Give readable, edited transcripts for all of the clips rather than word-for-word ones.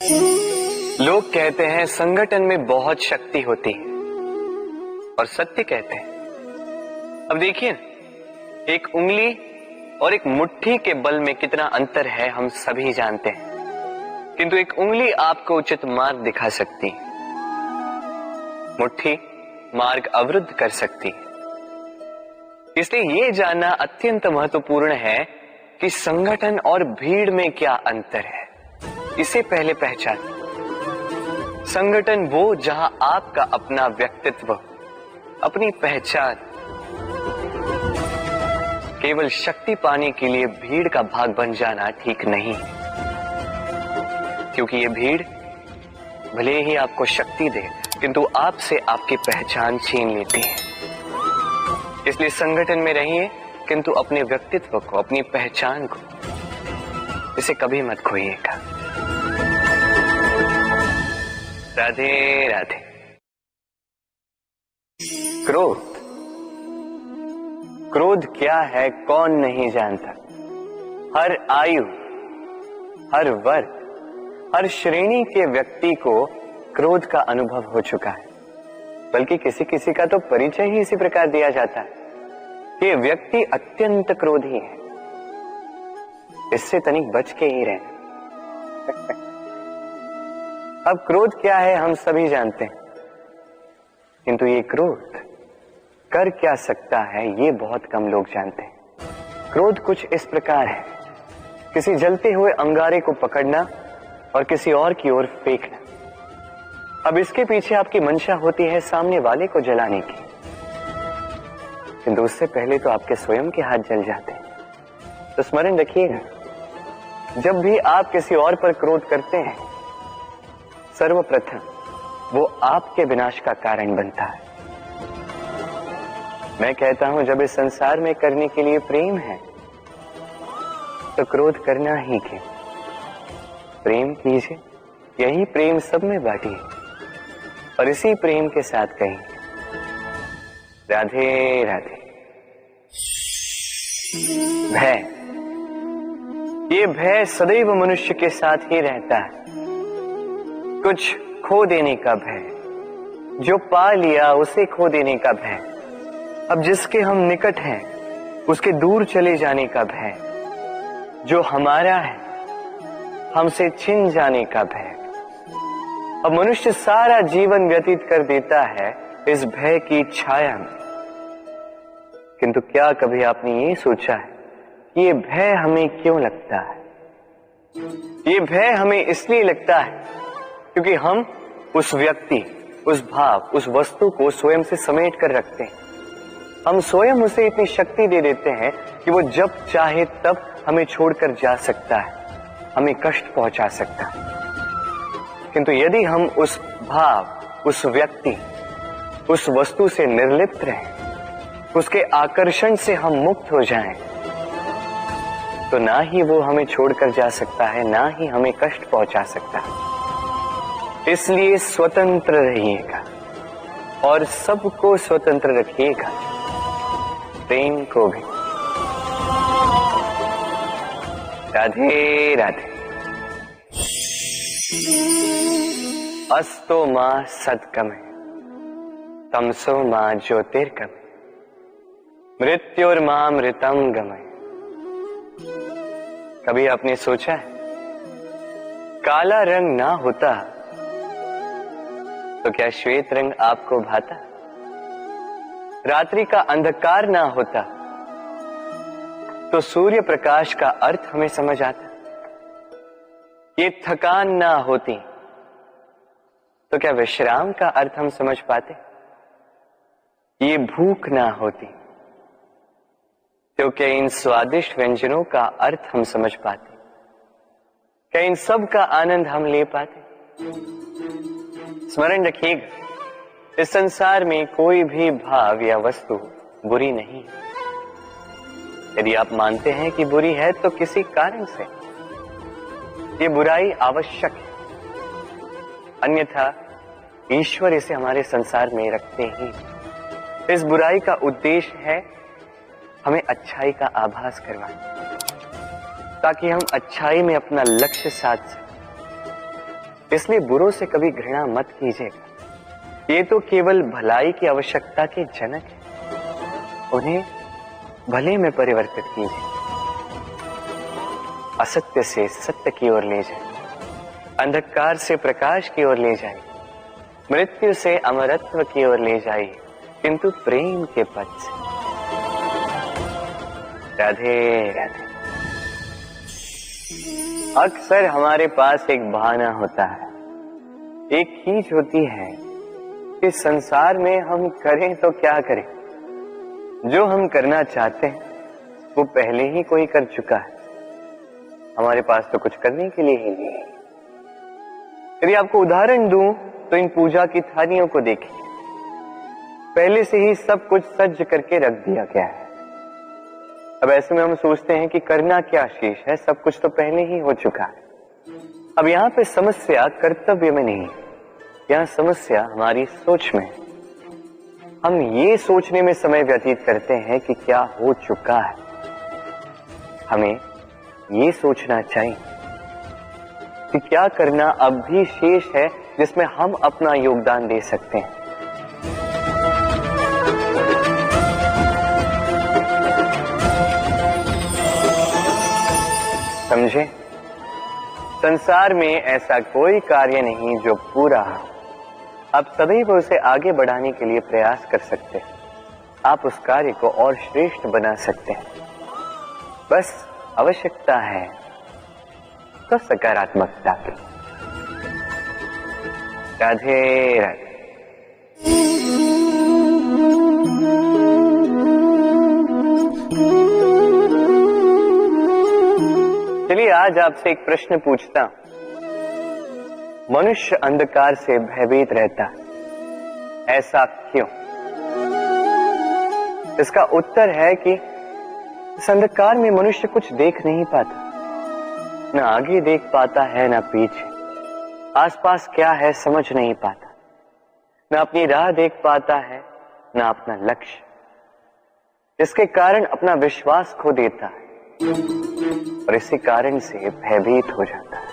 लोग कहते हैं संगठन में बहुत शक्ति होती है और सत्य कहते हैं। अब देखिए, एक उंगली और एक मुट्ठी के बल में कितना अंतर है हम सभी जानते हैं, किंतु एक उंगली आपको उचित मार्ग दिखा सकती है, मुट्ठी मार्ग अवरुद्ध कर सकती है। इसलिए यह जानना अत्यंत महत्वपूर्ण है कि संगठन और भीड़ में क्या अंतर है। इसे पहले पहचान। संगठन वो जहां आपका अपना व्यक्तित्व, अपनी पहचान, केवल शक्ति पाने के लिए भीड़ का भाग बन जाना ठीक नहीं, क्योंकि ये भीड़ भले ही आपको शक्ति दे किंतु आपसे आपकी पहचान छीन लेती है। इसलिए संगठन में रहिए किंतु अपने व्यक्तित्व को, अपनी पहचान को, इसे कभी मत खोइएगा। राधे राधे। क्रोध, क्रोध क्या है कौन नहीं जानता। हर आयु, हर वर्ग, हर श्रेणी के व्यक्ति को क्रोध का अनुभव हो चुका है। बल्कि किसी किसी का तो परिचय ही इसी प्रकार दिया जाता है कि ये व्यक्ति अत्यंत क्रोधी है, इससे तनिक बच के ही रहना। अब क्रोध क्या है हम सभी जानते हैं, किंतु ये क्रोध कर क्या सकता है ये बहुत कम लोग जानते हैं। क्रोध कुछ इस प्रकार है, किसी जलते हुए अंगारे को पकड़ना और किसी और की ओर फेंकना। अब इसके पीछे आपकी मंशा होती है सामने वाले को जलाने की, किंतु उससे पहले तो आपके स्वयं के हाथ जल जाते हैं। तो स्मरण रखिएगा, जब भी आप किसी और पर क्रोध करते हैं, सर्वप्रथम वो आपके विनाश का कारण बनता है। मैं कहता हूं, जब इस संसार में करने के लिए प्रेम है तो क्रोध करना ही क्यों। प्रेम कीजिए, यही प्रेम सब में बांटिए और इसी प्रेम के साथ कहेंगे राधे राधे। भय, ये भय सदैव मनुष्य के साथ ही रहता है। कुछ खो देने का भय, जो पा लिया उसे खो देने का भय, अब जिसके हम निकट हैं उसके दूर चले जाने का भय, जो हमारा है हमसे छिन जाने का भय। अब मनुष्य सारा जीवन व्यतीत कर देता है इस भय की छाया में। किंतु क्या कभी आपने ये सोचा है कि ये भय हमें क्यों लगता है? ये भय हमें इसलिए लगता है क्योंकि हम उस व्यक्ति, उस भाव, उस वस्तु को स्वयं से समेट कर रखते हैं। हम स्वयं उसे इतनी शक्ति दे देते हैं कि वो जब चाहे तब हमें छोड़कर जा सकता है, हमें कष्ट पहुंचा सकता है। किंतु यदि हम उस भाव, उस व्यक्ति, उस वस्तु से निर्लिप्त रहें, उसके आकर्षण से हम मुक्त हो जाएं, तो ना ही वो हमें छोड़कर जा सकता है, ना ही हमें कष्ट पहुंचा सकता है। इसलिए स्वतंत्र रहिएगा और सबको स्वतंत्र रखिएगा, प्रेम को भी। राधे राधे। अस्तो मां सद्गमय, तमसो मां ज्योतिर्गमय, मृत्युर्मां मृतम गमय। कभी आपने सोचा है, काला रंग ना होता तो क्या श्वेत रंग आपको भाता? रात्रि का अंधकार ना होता तो सूर्य प्रकाश का अर्थ हमें समझ आता? ये थकान ना होती तो क्या विश्राम का अर्थ हम समझ पाते? ये भूख ना होती तो क्या इन स्वादिष्ट व्यंजनों का अर्थ हम समझ पाते? क्या इन सब का आनंद हम ले पाते? स्मरण रखिएगा, इस संसार में कोई भी भाव या वस्तु बुरी नहीं। यदि आप मानते हैं कि बुरी है तो किसी कारण से ये बुराई आवश्यक है, अन्यथा ईश्वर इसे हमारे संसार में रखते ही। इस बुराई का उद्देश्य है हमें अच्छाई का आभास करवाना, ताकि हम अच्छाई में अपना लक्ष्य साध सकें। इसलिए बुरों से कभी घृणा मत कीजिएगा। ये तो केवल भलाई की आवश्यकता के जनक है, उन्हें भले में परिवर्तित कीजिए। असत्य से सत्य की ओर ले जाए, अंधकार से प्रकाश की ओर ले जाए, मृत्यु से अमरत्व की ओर ले जाइए, किंतु प्रेम के पथ से। राधे राधे। अक्सर हमारे पास एक बहाना होता है, एक खींच होती है कि संसार में हम करें तो क्या करें, जो हम करना चाहते हैं वो पहले ही कोई कर चुका है, हमारे पास तो कुछ करने के लिए ही नहीं है। यदि आपको उदाहरण दूं तो इन पूजा की थालियों को देखिए, पहले से ही सब कुछ सज्ज करके रख दिया गया है। अब ऐसे में हम सोचते हैं कि करना क्या शेष है, सब कुछ तो पहले ही हो चुका है। अब यहाँ पे समस्या कर्तव्य में नहीं है, यहाँ समस्या हमारी सोच में है। हम ये सोचने में समय व्यतीत करते हैं कि क्या हो चुका है। हमें ये सोचना चाहिए कि क्या करना अब भी शेष है जिसमें हम अपना योगदान दे सकते हैं। समझे? संसार में ऐसा कोई कार्य नहीं जो पूरा हो। आप सदैव उसे आगे बढ़ाने के लिए प्रयास कर सकते हैं। आप उस कार्य को और श्रेष्ठ बना सकते हैं। बस आवश्यकता है तो सकारात्मकता की। राधे राधे। चलिए आज आपसे एक प्रश्न पूछता हूं। मनुष्य अंधकार से भयभीत रहता है, ऐसा क्यों? इसका उत्तर है कि इस अंधकार में मनुष्य कुछ देख नहीं पाता, न आगे देख पाता है न पीछे, आसपास क्या है समझ नहीं पाता, न अपनी राह देख पाता है न अपना लक्ष्य, इसके कारण अपना विश्वास खो देता है और इसी कारण से भयभीत हो जाता है।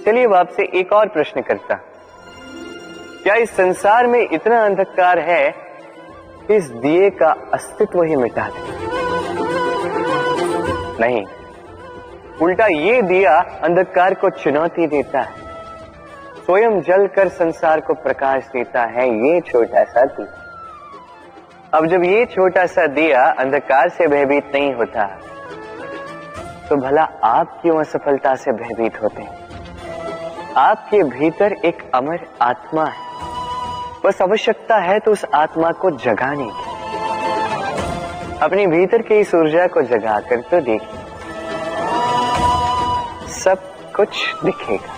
चलिए अब आपसे एक और प्रश्न करता हूं। क्या इस संसार में इतना अंधकार है कि इस दिए का अस्तित्व ही मिटा दे? नहीं, उल्टा ये दिया अंधकार को चुनौती देता है, स्वयं जलकर संसार को प्रकाश देता है। ये छोटा सा दिया, अब जब ये छोटा सा दिया अंधकार से भयभीत नहीं होता तो भला आप क्यों असफलता से भयभीत होते हैं? आपके भीतर एक अमर आत्मा है, बस आवश्यकता है तो उस आत्मा को जगाने की। अपने भीतर की इस ऊर्जा को जगाकर तो देखिए, सब कुछ दिखेगा।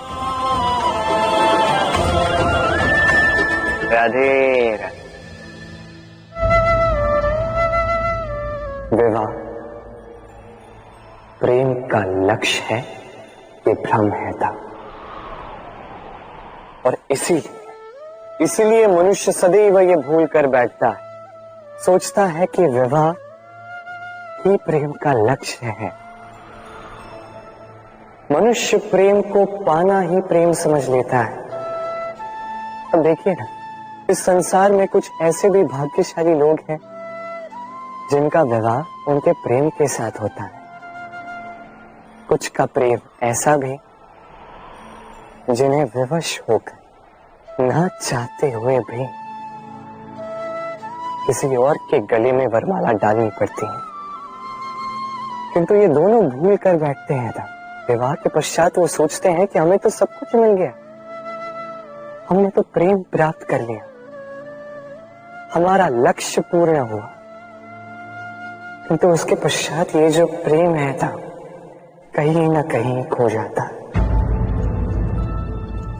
राधे राधे। विवाह प्रेम का लक्ष्य है, ये भ्रम है था। और इसीलिए मनुष्य सदैव ये भूल कर बैठता है, सोचता है कि विवाह ही प्रेम का लक्ष्य है। मनुष्य प्रेम को पाना ही प्रेम समझ लेता है। अब देखिए ना, इस संसार में कुछ ऐसे भी भाग्यशाली लोग हैं जिनका विवाह उनके प्रेम के साथ होता है। कुछ का प्रेम ऐसा भी जिन्हें विवश होकर ना चाहते हुए भी किसी और के गले में वरमाला डालनी पड़ती है। किंतु ये दोनों भूल कर बैठते हैं ना, विवाह के पश्चात वो सोचते हैं कि हमें तो सब कुछ मिल गया, हमने तो प्रेम प्राप्त कर लिया, हमारा लक्ष्य पूर्ण हुआ। किंतु उसके पश्चात ये जो प्रेम है था कहीं ना कहीं खो जाता।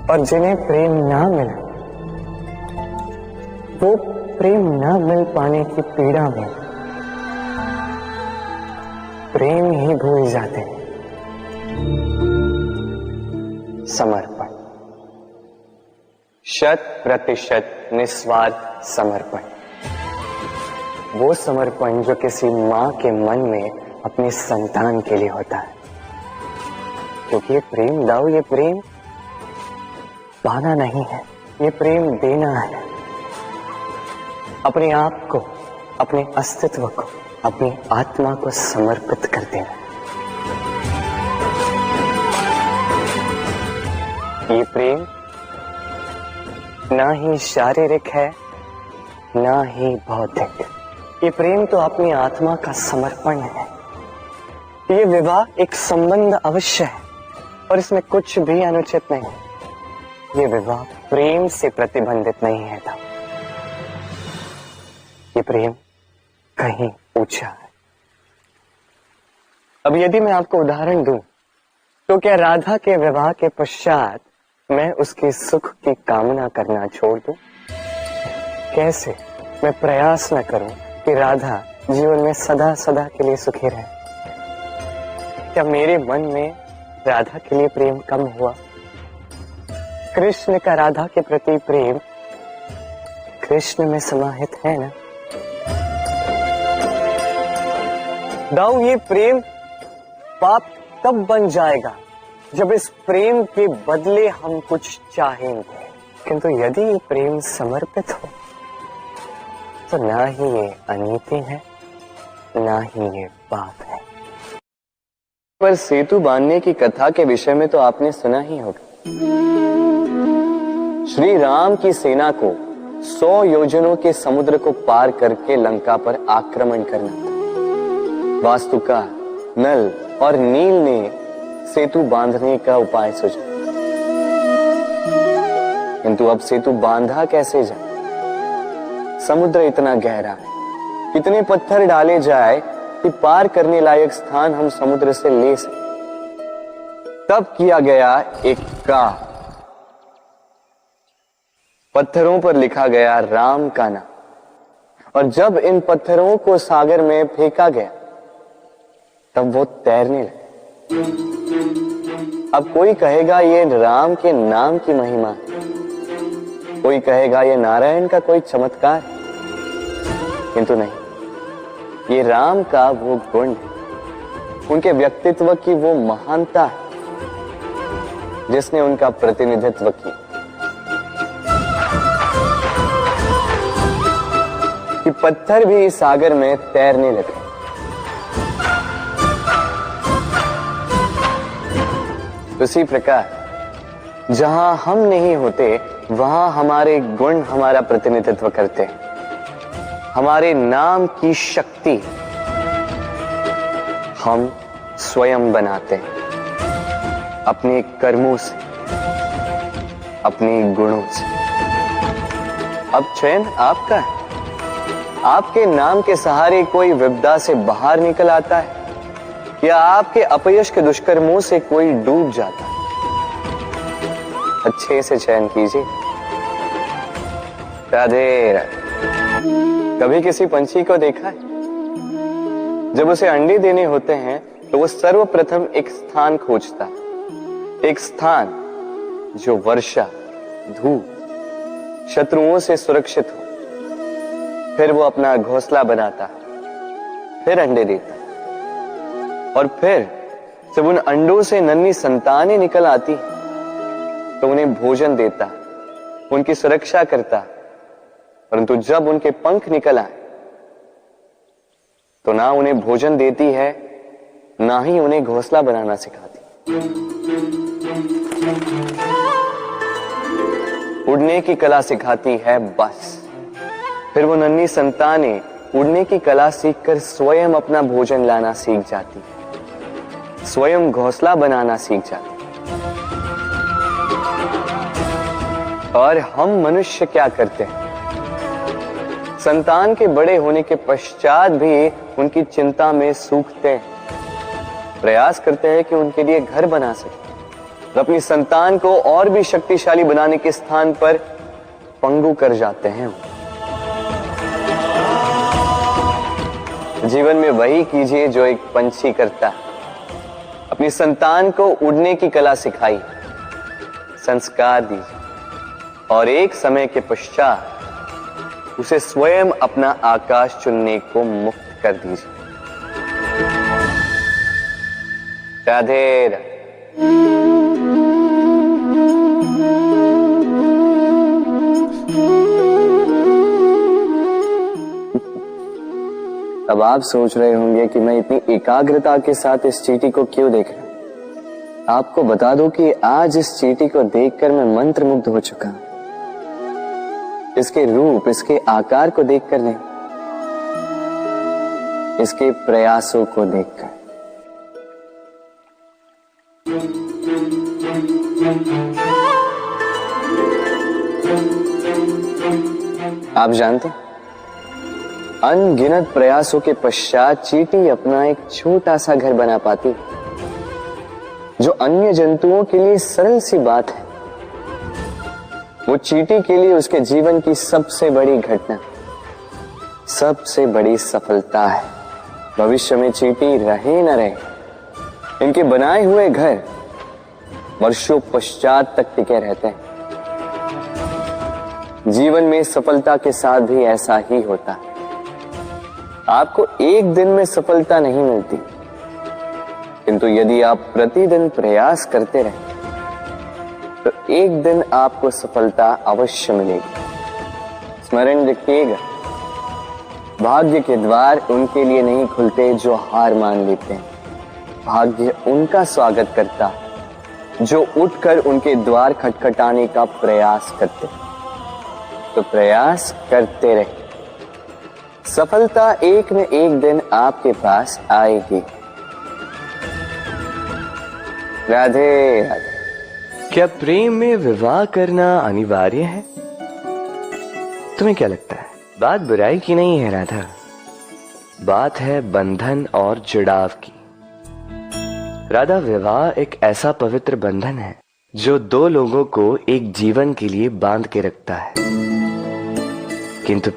और जिन्हें प्रेम ना मिला वो प्रेम ना मिल पाने की पीड़ा में प्रेम ही भूल जाते हैं। समर्पण, 100% निस्वार्थ समर्पण, वो समर्पण जो किसी मां के मन में अपने संतान के लिए होता है। क्योंकि ये प्रेम दाऊ, ये प्रेम पाना नहीं है, ये प्रेम देना है। अपने आप को, अपने अस्तित्व को, अपनी आत्मा को समर्पित कर देना। ये प्रेम ना ही शारीरिक है, ना ही भौतिक। ये प्रेम तो अपनी आत्मा का समर्पण है। ये विवाह एक संबंध अवश्य है और इसमें कुछ भी अनुचित नहीं है। ये विवाह प्रेम से प्रतिबंधित नहीं है था। ये प्रेम कहीं ऊंचा है। अब यदि मैं आपको उदाहरण दूं, तो क्या राधा के विवाह के पश्चात मैं उसके सुख की कामना करना छोड़ दूं? कैसे मैं प्रयास न करूं कि राधा जीवन में सदा सदा के लिए सुखी रहे? क्या मेरे मन में राधा के लिए प्रेम कम हुआ? कृष्ण का राधा के प्रति प्रेम कृष्ण में समाहित है ना? दाऊ, ये प्रेम पाप तब बन जाएगा जब इस प्रेम के बदले हम कुछ चाहेंगे। किंतु यदि ये प्रेम समर्पित हो तो ना ही ये अनीति है, ना ही ये पाप है। पर सेतु बांधने की कथा के विषय में तो आपने सुना ही होगा। श्री राम की सेना को 100 योजनों के समुद्र को पार करके लंका पर आक्रमण करना था। वास्तुका, नल और नील ने सेतु बांधने का उपाय सोचा, किंतु अब सेतु बांधा कैसे जाए? समुद्र इतना गहरा है, कितने पत्थर डाले जाए कि पार करने लायक स्थान हम समुद्र से ले सकें। तब किया गया एक काम, पत्थरों पर लिखा गया राम का नाम, और जब इन पत्थरों को सागर में फेंका गया तब वो तैरने लगे। अब कोई कहेगा ये राम के नाम की महिमा है, कोई कहेगा ये नारायण का कोई चमत्कार है, किंतु नहीं, ये राम का वो गुण है, उनके व्यक्तित्व की वो महानता है जिसने उनका प्रतिनिधित्व किया कि पत्थर भी इस सागर में तैरने लगे। उसी प्रकार जहां हम नहीं होते वहां हमारे गुण हमारा प्रतिनिधित्व करते हैं। हमारे नाम की शक्ति हम स्वयं बनाते हैं अपने कर्मों से, अपने गुणों से। अब चयन आपका है। आपके नाम के सहारे कोई विपदा से बाहर निकल आता है या आपके अपयश के दुष्कर्मों से कोई डूब जाता है। अच्छे से चयन कीजिए। राधे राधे। कभी किसी पंछी को देखा है? जब उसे अंडे देने होते हैं तो वो सर्वप्रथम एक स्थान खोजता है, एक स्थान जो वर्षा, धूप, शत्रुओं से सुरक्षित हो। फिर वो अपना घोंसला बनाता है, फिर अंडे देता है, और फिर जब उन अंडों से नन्ही संतानें निकल आती तो उन्हें भोजन देता है, उनकी सुरक्षा करता है। परंतु जब उनके पंख निकल आए तो ना उन्हें भोजन देती है, ना ही उन्हें घोंसला बनाना सिखाती। उड़ने की कला सिखाती है बस। फिर वो नन्ही संतानें उड़ने की कला सीखकर स्वयं अपना भोजन लाना सीख जाती, स्वयं घोंसला बनाना सीख जाती। और हम मनुष्य क्या करते हैं? संतान के बड़े होने के पश्चात भी उनकी चिंता में सूखते हैं, प्रयास करते हैं कि उनके लिए घर बना सके, और अपनी संतान को और भी शक्तिशाली बनाने के स्थान पर पंगु कर जाते हैं। जीवन में वही कीजिए जो एक पंछी करता है। अपनी संतान को उड़ने की कला सिखाई, संस्कार दीजिए, और एक समय के पश्चात उसे स्वयं अपना आकाश चुनने को मुक्त कर दीजिए। राधे राधे। अब आप सोच रहे होंगे कि मैं इतनी एकाग्रता के साथ इस चींटी को क्यों देख रहा हूं। आपको बता दूं कि आज इस चींटी को देखकर मैं मंत्रमुग्ध हो चुका हूं। इसके रूप, इसके आकार को देखकर नहीं, इसके प्रयासों को देखकर। आप जानते हैं, अनगिनत प्रयासों के पश्चात चींटी अपना एक छोटा सा घर बना पाती, जो अन्य जंतुओं के लिए सरल सी बात है। वो चींटी के लिए उसके जीवन की सबसे बड़ी घटना, सबसे बड़ी सफलता है। भविष्य में चींटी रहे न रहे, इनके बनाए हुए घर वर्षों पश्चात तक टिके रहते हैं। जीवन में सफलता के साथ भी ऐसा ही होता है। आपको एक दिन में सफलता नहीं मिलती, किंतु यदि आप प्रतिदिन प्रयास करते रहे तो एक दिन आपको सफलता अवश्य मिलेगी। स्मरण रखिएगा, भाग्य के द्वार उनके लिए नहीं खुलते जो हार मान लेते हैं। भाग्य उनका स्वागत करता जो उठकर उनके द्वार खटखटाने का प्रयास करते। तो प्रयास करते रहे, सफलता एक न एक दिन आपके पास आएगी। राधे राधे। क्या प्रेम में विवाह करना अनिवार्य है? तुम्हें क्या लगता है? बात बुराई की नहीं है राधा, बात है बंधन और जुड़ाव की। राधा, विवाह एक ऐसा पवित्र बंधन है जो दो लोगों को एक जीवन के लिए बांध के रखता है। किंतु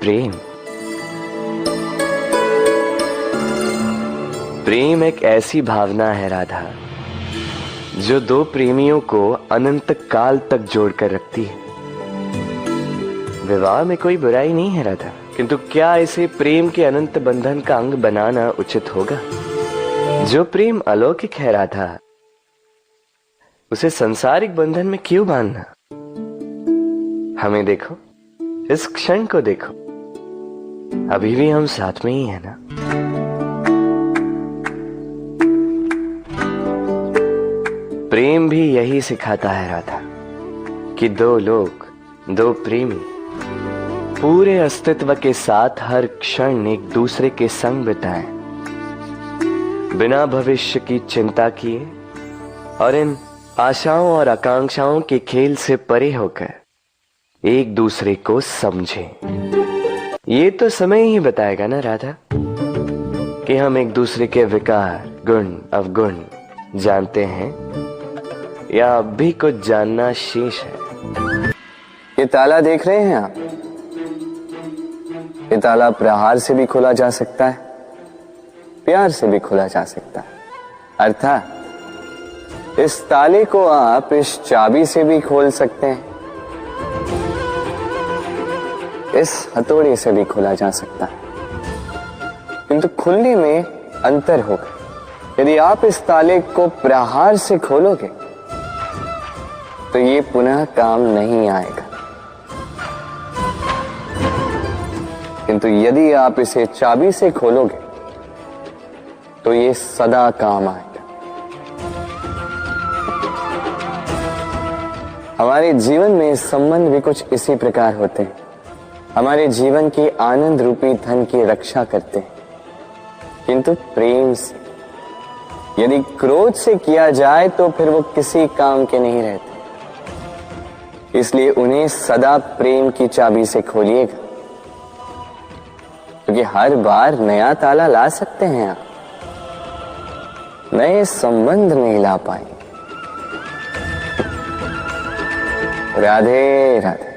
प्रेम एक ऐसी भावना है राधा, जो दो प्रेमियों को अनंत काल तक जोड़कर रखती है। विवाह में कोई बुराई नहीं है राधा, किंतु क्या इसे प्रेम के अनंत बंधन का अंग बनाना उचित होगा? जो प्रेम अलौकिक है राधा, उसे सांसारिक बंधन में क्यों बांधना? हमें देखो, इस क्षण को देखो, अभी भी हम साथ में ही है ना। प्रेम भी यही सिखाता है राधा कि दो लोग, दो प्रेमी पूरे अस्तित्व के साथ हर क्षण एक दूसरे के संग बिताएं, बिना भविष्य की चिंता किए और इन आशाओं और आकांक्षाओं के खेल से परे होकर एक दूसरे को समझें। ये तो समय ही बताएगा ना राधा कि हम एक दूसरे के विकार, गुण, अवगुण जानते हैं या अब भी कुछ जानना शेष है। ये ताला देख रहे हैं आप? ये ताला प्रहार से भी खोला जा सकता है, प्यार से भी खोला जा सकता है। अर्थात इस ताले को आप इस चाबी से भी खोल सकते हैं, इस हथौड़े से भी खोला जा सकता है, किंतु खुलने में अंतर होगा। यदि आप इस ताले को प्रहार से खोलोगे तो ये पुनः काम नहीं आएगा, किंतु यदि आप इसे चाबी से खोलोगे तो ये सदा काम आएगा। हमारे जीवन में संबंध भी कुछ इसी प्रकार होते हैं। हमारे जीवन के आनंद रूपी धन की रक्षा करते हैं, किंतु प्रेम से। यदि क्रोध से किया जाए तो फिर वो किसी काम के नहीं रहते। इसलिए उन्हें सदा प्रेम की चाबी से खोलिएगा, क्योंकि हर बार नया ताला ला सकते हैं आप, नए संबंध नहीं ला पाएंगे। राधे राधे।